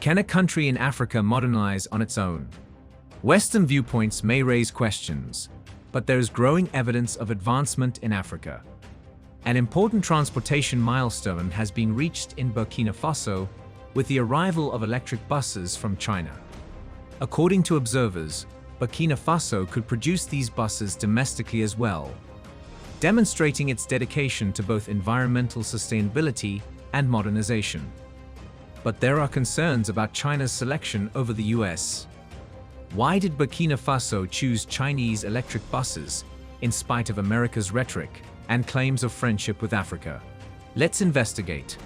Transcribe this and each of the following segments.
Can a country in Africa modernize on its own? Western viewpoints may raise questions, but there is growing evidence of advancement in Africa. An important transportation milestone has been reached in Burkina Faso with the arrival of electric buses from China. According to observers, Burkina Faso could produce these buses domestically as well, demonstrating its dedication to both environmental sustainability and modernization. But there are concerns about China's selection over the US. Why did Burkina Faso choose Chinese electric buses in spite of America's rhetoric and claims of friendship with Africa? Let's investigate.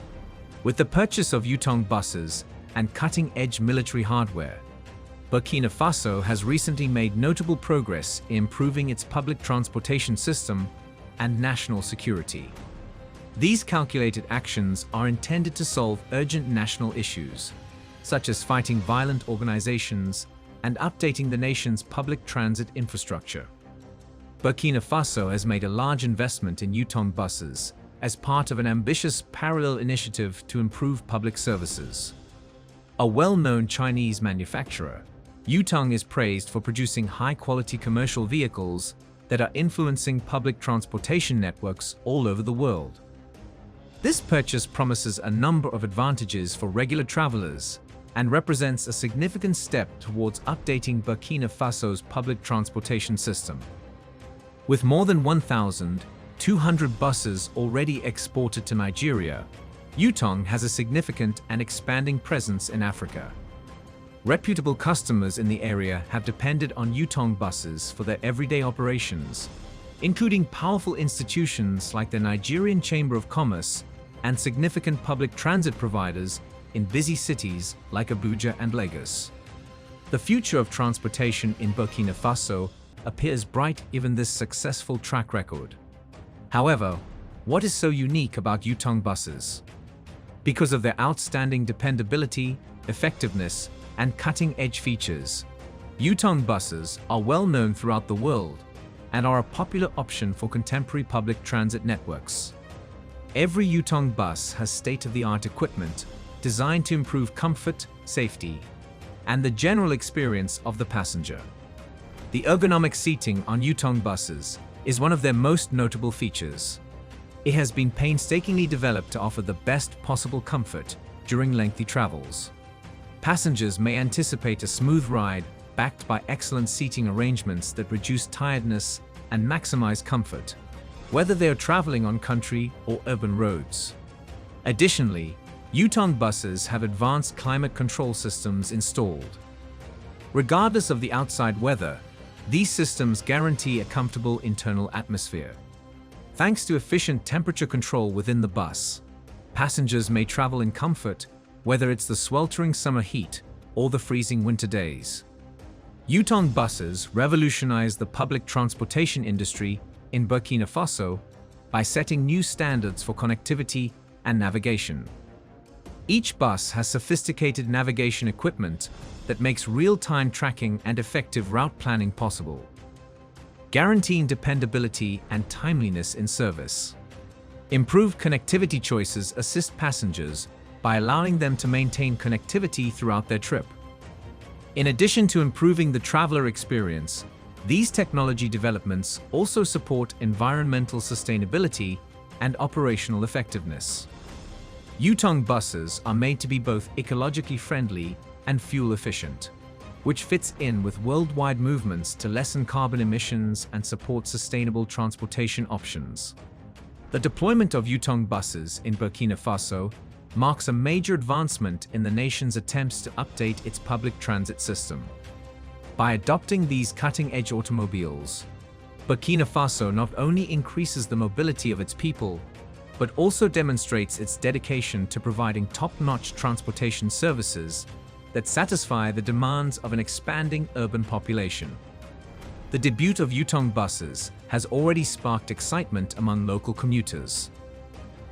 With the purchase of Yutong buses and cutting-edge military hardware, Burkina Faso has recently made notable progress in improving its public transportation system and national security. These calculated actions are intended to solve urgent national issues, such as fighting violent organizations and updating the nation's public transit infrastructure. Burkina Faso has made a large investment in Yutong buses as part of an ambitious parallel initiative to improve public services. A well-known Chinese manufacturer, Yutong is praised for producing high-quality commercial vehicles that are influencing public transportation networks all over the world. This purchase promises a number of advantages for regular travelers and represents a significant step towards updating Burkina Faso's public transportation system. With more than 1,200 buses already exported to Nigeria, Yutong has a significant and expanding presence in Africa. Reputable customers in the area have depended on Yutong buses for their everyday operations, including powerful institutions like the Nigerian Chamber of Commerce and significant public transit providers in busy cities like Abuja and Lagos. The future of transportation in Burkina Faso appears bright given this successful track record. However, what is so unique about Yutong buses? Because of their outstanding dependability, effectiveness, and cutting-edge features, Yutong buses are well known throughout the world and are a popular option for contemporary public transit networks. Every Yutong bus has state-of-the-art equipment designed to improve comfort, safety, and the general experience of the passenger. The ergonomic seating on Yutong buses is one of their most notable features. It has been painstakingly developed to offer the best possible comfort during lengthy travels. Passengers may anticipate a smooth ride backed by excellent seating arrangements that reduce tiredness and maximize comfort, whether they are traveling on country or urban roads. Additionally, Yutong buses have advanced climate control systems installed. Regardless of the outside weather, these systems guarantee a comfortable internal atmosphere. Thanks to efficient temperature control within the bus, passengers may travel in comfort whether it's the sweltering summer heat or the freezing winter days. Yutong buses revolutionized the public transportation industry in Burkina Faso by setting new standards for connectivity and navigation. Each bus has sophisticated navigation equipment that makes real-time tracking and effective route planning possible, guaranteeing dependability and timeliness in service. Improved connectivity choices assist passengers by allowing them to maintain connectivity throughout their trip. In addition to improving the traveler experience, these technology developments also support environmental sustainability and operational effectiveness. Yutong buses are made to be both ecologically friendly and fuel efficient, which fits in with worldwide movements to lessen carbon emissions and support sustainable transportation options. The deployment of Yutong buses in Burkina Faso marks a major advancement in the nation's attempts to update its public transit system. By adopting these cutting-edge automobiles, Burkina Faso not only increases the mobility of its people, but also demonstrates its dedication to providing top-notch transportation services that satisfy the demands of an expanding urban population. The debut of Yutong buses has already sparked excitement among local commuters.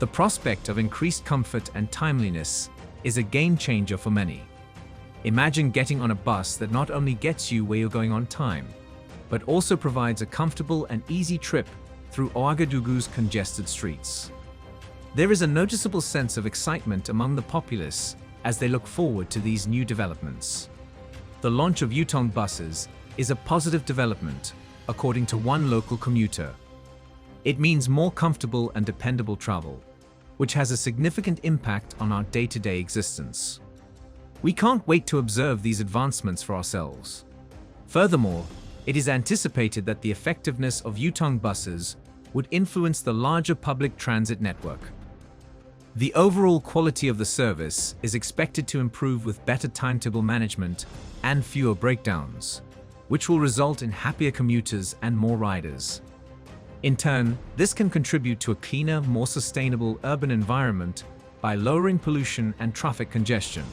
The prospect of increased comfort and timeliness is a game-changer for many. Imagine getting on a bus that not only gets you where you're going on time, but also provides a comfortable and easy trip through Ouagadougou's congested streets. There is a noticeable sense of excitement among the populace as they look forward to these new developments. The launch of Yutong buses is a positive development, according to one local commuter. It means more comfortable and dependable travel, which has a significant impact on our day-to-day existence. We can't wait to observe these advancements for ourselves. Furthermore, it is anticipated that the effectiveness of Yutong buses would influence the larger public transit network. The overall quality of the service is expected to improve with better timetable management and fewer breakdowns, which will result in happier commuters and more riders. In turn, this can contribute to a cleaner, more sustainable urban environment by lowering pollution and traffic congestion.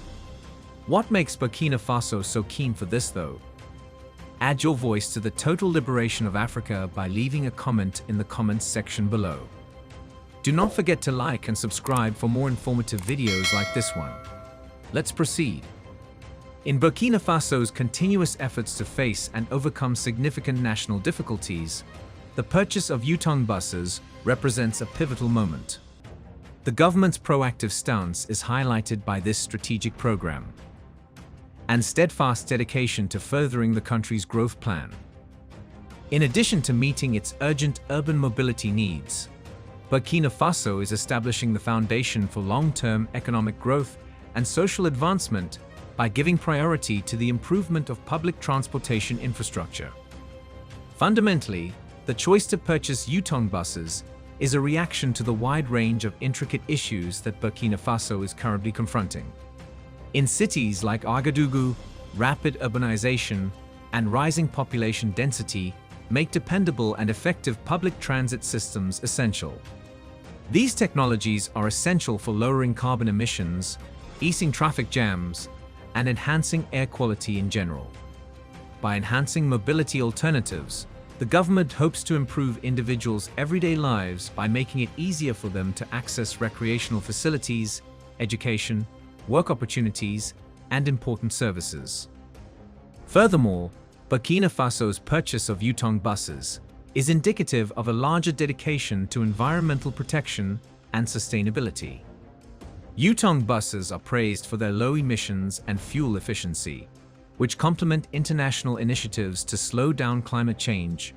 What makes Burkina Faso so keen for this, though? Add your voice to the total liberation of Africa by leaving a comment in the comments section below. Do not forget to like and subscribe for more informative videos like this one. Let's proceed. In Burkina Faso's continuous efforts to face and overcome significant national difficulties, the purchase of Yutong buses represents a pivotal moment. The government's proactive stance is highlighted by this strategic program and steadfast dedication to furthering the country's growth plan. In addition to meeting its urgent urban mobility needs, Burkina Faso is establishing the foundation for long-term economic growth and social advancement by giving priority to the improvement of public transportation infrastructure. Fundamentally, the choice to purchase Yutong buses is a reaction to the wide range of intricate issues that Burkina Faso is currently confronting. In cities like Ouagadougou, rapid urbanization and rising population density make dependable and effective public transit systems essential. These technologies are essential for lowering carbon emissions, easing traffic jams, and enhancing air quality in general. By enhancing mobility alternatives, the government hopes to improve individuals' everyday lives by making it easier for them to access recreational facilities, education, work opportunities, and important services. Furthermore, Burkina Faso's purchase of Yutong buses is indicative of a larger dedication to environmental protection and sustainability. Yutong buses are praised for their low emissions and fuel efficiency, which complement international initiatives to slow down climate change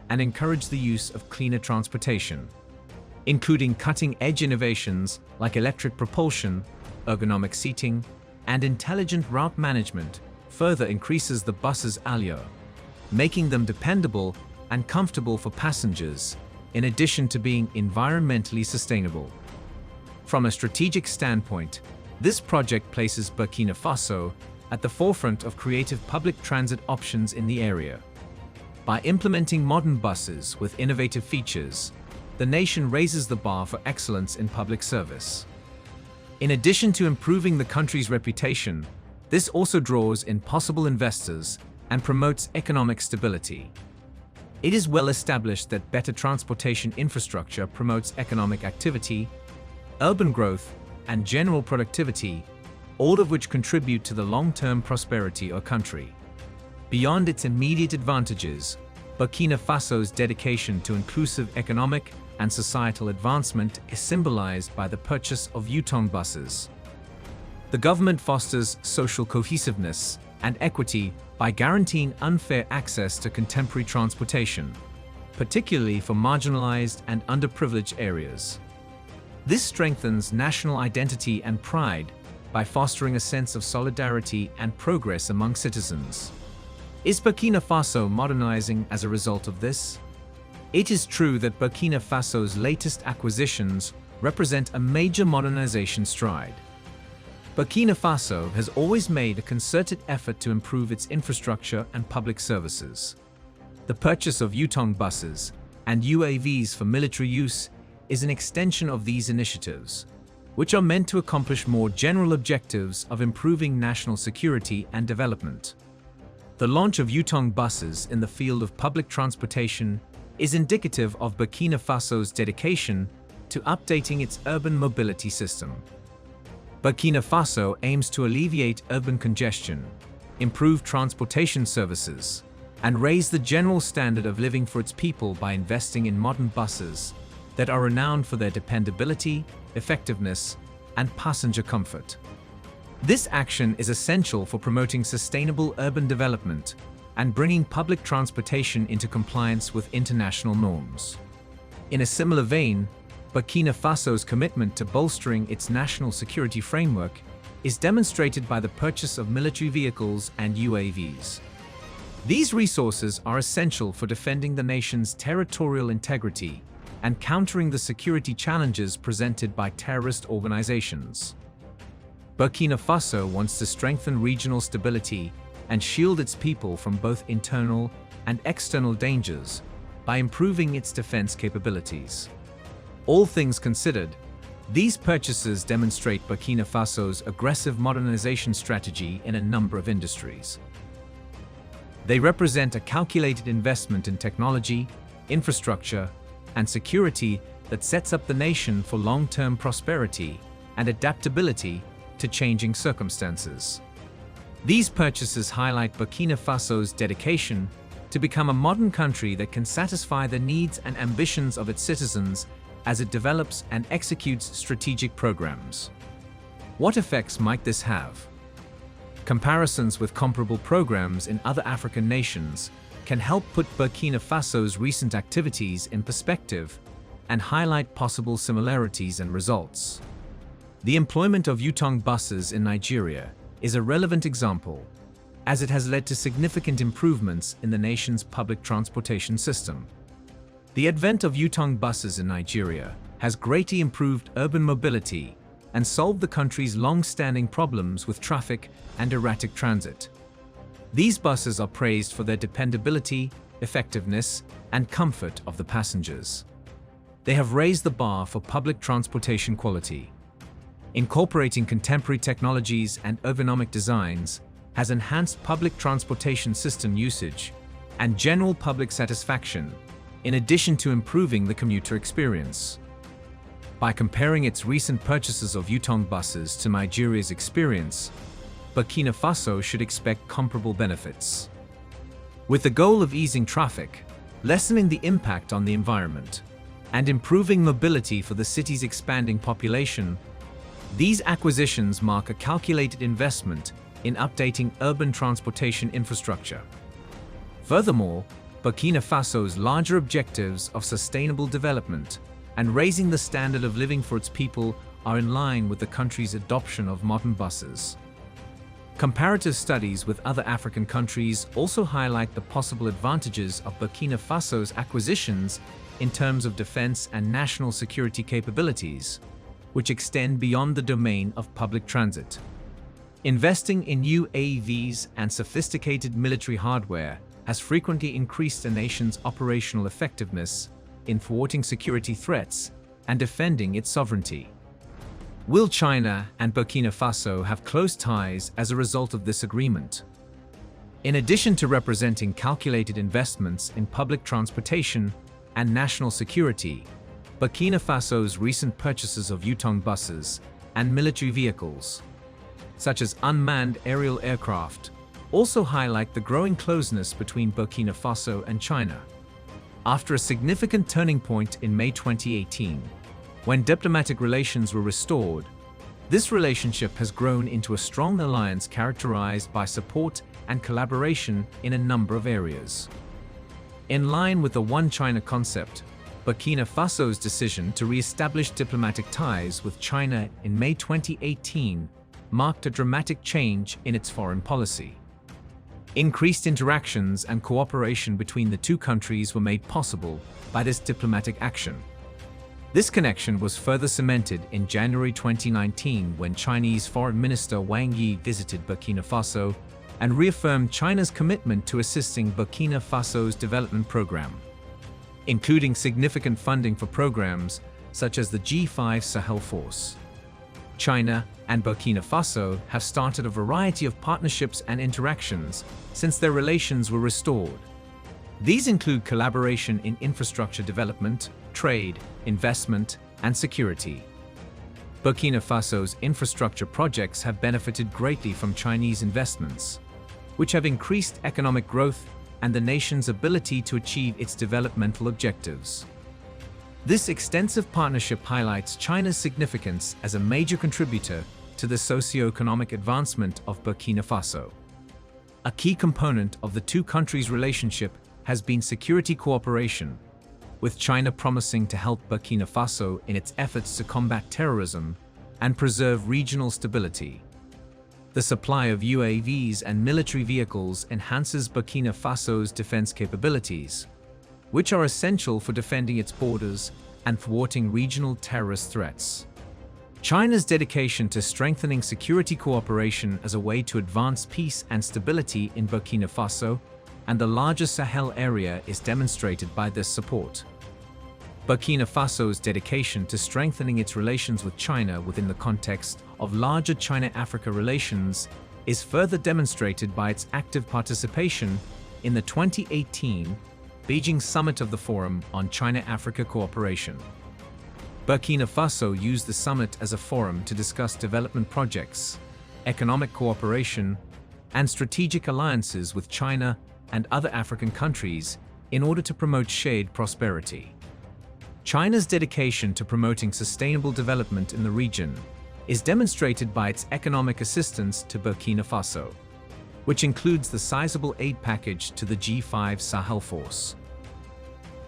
and encourage the use of cleaner transportation, including cutting-edge innovations like electric propulsion, ergonomic seating, and intelligent route management further increases the bus's allure, making them dependable and comfortable for passengers, in addition to being environmentally sustainable. From a strategic standpoint, this project places Burkina Faso at the forefront of creative public transit options in the area. By implementing modern buses with innovative features, the nation raises the bar for excellence in public service. In addition to improving the country's reputation, this also draws in possible investors and promotes economic stability. It is well established that better transportation infrastructure promotes economic activity, urban growth, and general productivity, all of which contribute to the long-term prosperity of a country. Beyond its immediate advantages, Burkina Faso's dedication to inclusive economic and societal advancement is symbolized by the purchase of Yutong buses. The government fosters social cohesiveness and equity by guaranteeing unfair access to contemporary transportation, particularly for marginalized and underprivileged areas. This strengthens national identity and pride by fostering a sense of solidarity and progress among citizens. Is Burkina Faso modernizing as a result of this? It is true that Burkina Faso's latest acquisitions represent a major modernization stride. Burkina Faso has always made a concerted effort to improve its infrastructure and public services. The purchase of Yutong buses and UAVs for military use is an extension of these initiatives, which are meant to accomplish more general objectives of improving national security and development. The launch of Yutong buses in the field of public transportation is indicative of Burkina Faso's dedication to updating its urban mobility system. Burkina Faso aims to alleviate urban congestion, improve transportation services, and raise the general standard of living for its people by investing in modern buses that are renowned for their dependability, effectiveness, and passenger comfort. This action is essential for promoting sustainable urban development and bringing public transportation into compliance with international norms. In a similar vein, Burkina Faso's commitment to bolstering its national security framework is demonstrated by the purchase of military vehicles and UAVs. These resources are essential for defending the nation's territorial integrity and countering the security challenges presented by terrorist organizations. Burkina Faso wants to strengthen regional stability and shield its people from both internal and external dangers by improving its defense capabilities. All things considered, these purchases demonstrate Burkina Faso's aggressive modernization strategy in a number of industries. They represent a calculated investment in technology, infrastructure, and security that sets up the nation for long-term prosperity and adaptability to changing circumstances. These purchases highlight Burkina Faso's dedication to become a modern country that can satisfy the needs and ambitions of its citizens as it develops and executes strategic programs. What effects might this have? Comparisons with comparable programs in other African nations can help put Burkina Faso's recent activities in perspective and highlight possible similarities and results. The employment of Yutong buses in Nigeria is a relevant example, as it has led to significant improvements in the nation's public transportation system. The advent of Yutong buses in Nigeria has greatly improved urban mobility and solved the country's long-standing problems with traffic and erratic transit. These buses are praised for their dependability, effectiveness, and comfort of the passengers. They have raised the bar for public transportation quality. Incorporating contemporary technologies and ergonomic designs has enhanced public transportation system usage and general public satisfaction, in addition to improving the commuter experience. By comparing its recent purchases of Yutong buses to Nigeria's experience, Burkina Faso should expect comparable benefits. With the goal of easing traffic, lessening the impact on the environment, and improving mobility for the city's expanding population, these acquisitions mark a calculated investment in updating urban transportation infrastructure. Furthermore, Burkina Faso's larger objectives of sustainable development and raising the standard of living for its people are in line with the country's adoption of modern buses. Comparative studies with other African countries also highlight the possible advantages of Burkina Faso's acquisitions in terms of defense and national security capabilities, which extend beyond the domain of public transit. Investing in UAVs and sophisticated military hardware has frequently increased a nation's operational effectiveness in thwarting security threats and defending its sovereignty. Will China and Burkina Faso have close ties as a result of this agreement? In addition to representing calculated investments in public transportation and national security, Burkina Faso's recent purchases of Yutong buses and military vehicles, such as unmanned aerial aircraft, also highlight the growing closeness between Burkina Faso and China. After a significant turning point in May 2018, when diplomatic relations were restored, this relationship has grown into a strong alliance characterized by support and collaboration in a number of areas. In line with the One China concept, Burkina Faso's decision to re-establish diplomatic ties with China in May 2018 marked a dramatic change in its foreign policy. Increased interactions and cooperation between the two countries were made possible by this diplomatic action. This connection was further cemented in January 2019 when Chinese Foreign Minister Wang Yi visited Burkina Faso and reaffirmed China's commitment to assisting Burkina Faso's development program, including significant funding for programs such as the G5 Sahel Force. China and Burkina Faso have started a variety of partnerships and interactions since their relations were restored. These include collaboration in infrastructure development, trade, investment, and security. Burkina Faso's infrastructure projects have benefited greatly from Chinese investments, which have increased economic growth and the nation's ability to achieve its developmental objectives. This extensive partnership highlights China's significance as a major contributor to the socio-economic advancement of Burkina Faso. A key component of the two countries' relationship has been security cooperation, with China promising to help Burkina Faso in its efforts to combat terrorism and preserve regional stability. The supply of UAVs and military vehicles enhances Burkina Faso's defense capabilities, which are essential for defending its borders and thwarting regional terrorist threats. China's dedication to strengthening security cooperation as a way to advance peace and stability in Burkina Faso and the larger Sahel area is demonstrated by this support. Burkina Faso's dedication to strengthening its relations with China within the context of larger China-Africa relations is further demonstrated by its active participation in the 2018 Beijing Summit of the Forum on China-Africa Cooperation. Burkina Faso used the summit as a forum to discuss development projects, economic cooperation, and strategic alliances with China and other African countries in order to promote shared prosperity. China's dedication to promoting sustainable development in the region is demonstrated by its economic assistance to Burkina Faso, which includes the sizable aid package to the G5 Sahel force.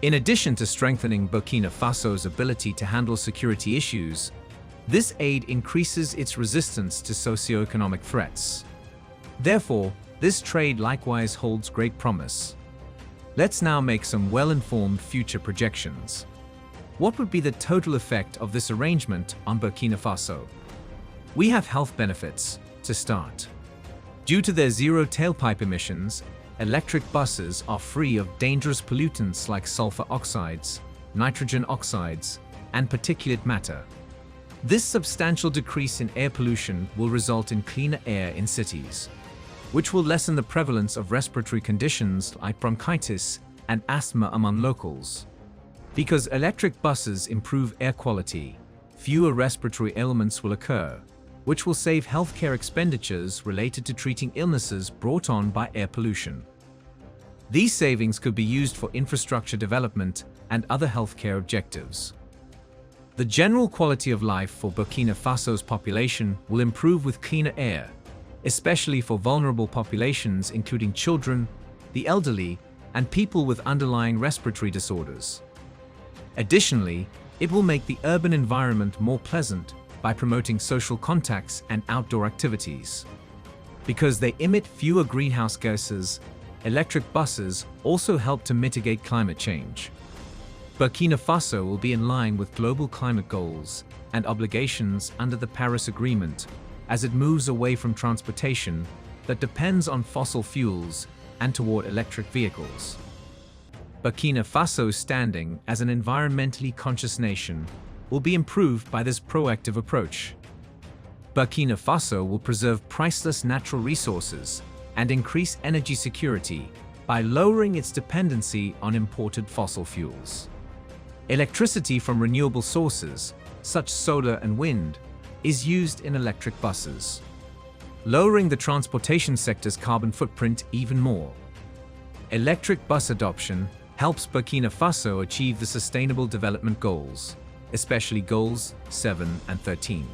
In addition to strengthening Burkina Faso's ability to handle security issues, this aid increases its resistance to socio-economic threats. Therefore, this trade likewise holds great promise. Let's now make some well-informed future projections. What would be the total effect of this arrangement on Burkina Faso? We have health benefits, to start. Due to their zero tailpipe emissions, electric buses are free of dangerous pollutants like sulfur oxides, nitrogen oxides, and particulate matter. This substantial decrease in air pollution will result in cleaner air in cities, which will lessen the prevalence of respiratory conditions like bronchitis and asthma among locals. Because electric buses improve air quality, fewer respiratory ailments will occur, which will save healthcare expenditures related to treating illnesses brought on by air pollution. These savings could be used for infrastructure development and other healthcare objectives. The general quality of life for Burkina Faso's population will improve with cleaner air, especially for vulnerable populations including children, the elderly, and people with underlying respiratory disorders. Additionally, it will make the urban environment more pleasant by promoting social contacts and outdoor activities. Because they emit fewer greenhouse gases, electric buses also help to mitigate climate change. Burkina Faso will be in line with global climate goals and obligations under the Paris Agreement as it moves away from transportation that depends on fossil fuels and toward electric vehicles. Burkina Faso's standing as an environmentally conscious nation will be improved by this proactive approach. Burkina Faso will preserve priceless natural resources and increase energy security by lowering its dependency on imported fossil fuels. Electricity from renewable sources, such as solar and wind, is used in electric buses, lowering the transportation sector's carbon footprint even more. Electric bus adoption helps Burkina Faso achieve the Sustainable Development Goals, especially Goals 7 and 13.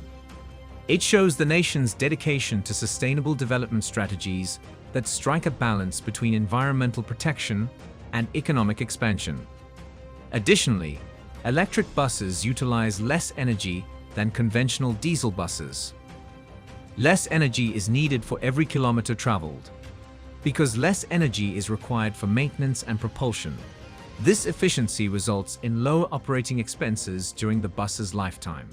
It shows the nation's dedication to sustainable development strategies that strike a balance between environmental protection and economic expansion. Additionally, electric buses utilize less energy than conventional diesel buses. Less energy is needed for every kilometer traveled. Because less energy is required for maintenance and propulsion, this efficiency results in lower operating expenses during the bus's lifetime.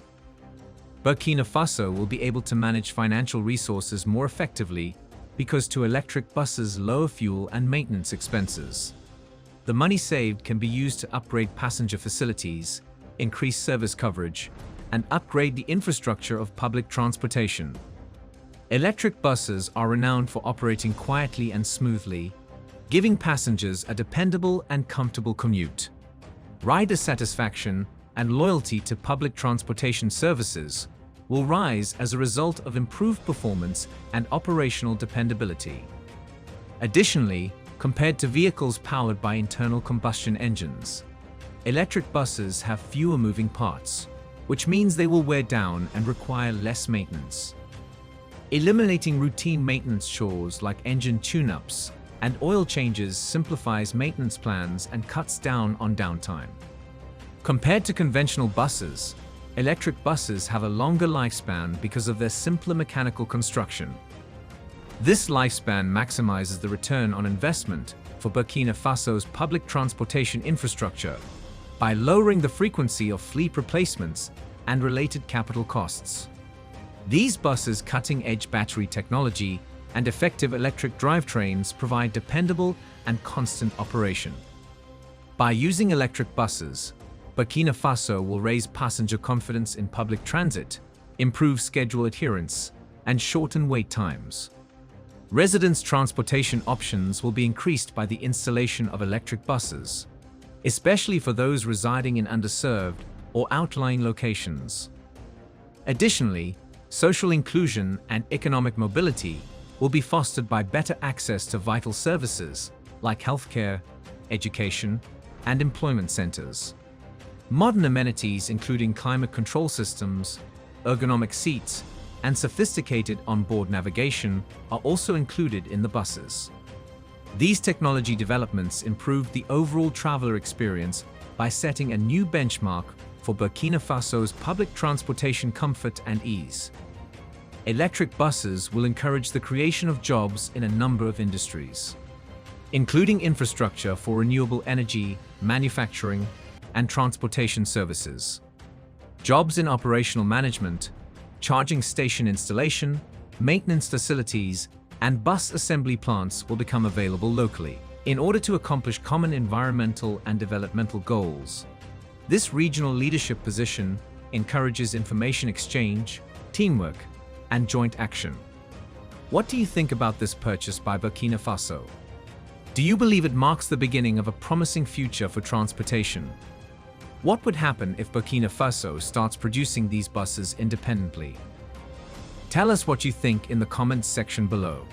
Burkina Faso will be able to manage financial resources more effectively because to electric buses lower fuel and maintenance expenses. The money saved can be used to upgrade passenger facilities, increase service coverage, and upgrade the infrastructure of public transportation. Electric buses are renowned for operating quietly and smoothly, giving passengers a dependable and comfortable commute. Rider satisfaction and loyalty to public transportation services will rise as a result of improved performance and operational dependability. Additionally, compared to vehicles powered by internal combustion engines, electric buses have fewer moving parts, which means they will wear down and require less maintenance. Eliminating routine maintenance chores like engine tune-ups and oil changes simplifies maintenance plans and cuts down on downtime. Compared to conventional buses, electric buses have a longer lifespan because of their simpler mechanical construction. This lifespan maximizes the return on investment for Burkina Faso's public transportation infrastructure by lowering the frequency of fleet replacements and related capital costs. These buses' cutting-edge battery technology and effective electric drivetrains provide dependable and constant operation. By using electric buses, Burkina Faso will raise passenger confidence in public transit, improve schedule adherence, and shorten wait times. Residents' transportation options will be increased by the installation of electric buses, especially for those residing in underserved or outlying locations. Additionally, social inclusion and economic mobility will be fostered by better access to vital services like healthcare, education, and employment centers. Modern amenities including climate control systems, ergonomic seats, and sophisticated onboard navigation are also included in the buses. These technology developments improve the overall traveler experience by setting a new benchmark for Burkina Faso's public transportation comfort and ease. Electric buses will encourage the creation of jobs in a number of industries, including infrastructure for renewable energy, manufacturing, and transportation services. Jobs in operational management, charging station installation, maintenance facilities, and bus assembly plants will become available locally. In order to accomplish common environmental and developmental goals, this regional leadership position encourages information exchange, teamwork, and joint action. What do you think about this purchase by Burkina Faso? Do you believe it marks the beginning of a promising future for transportation? What would happen if Burkina Faso starts producing these buses independently? Tell us what you think in the comments section below.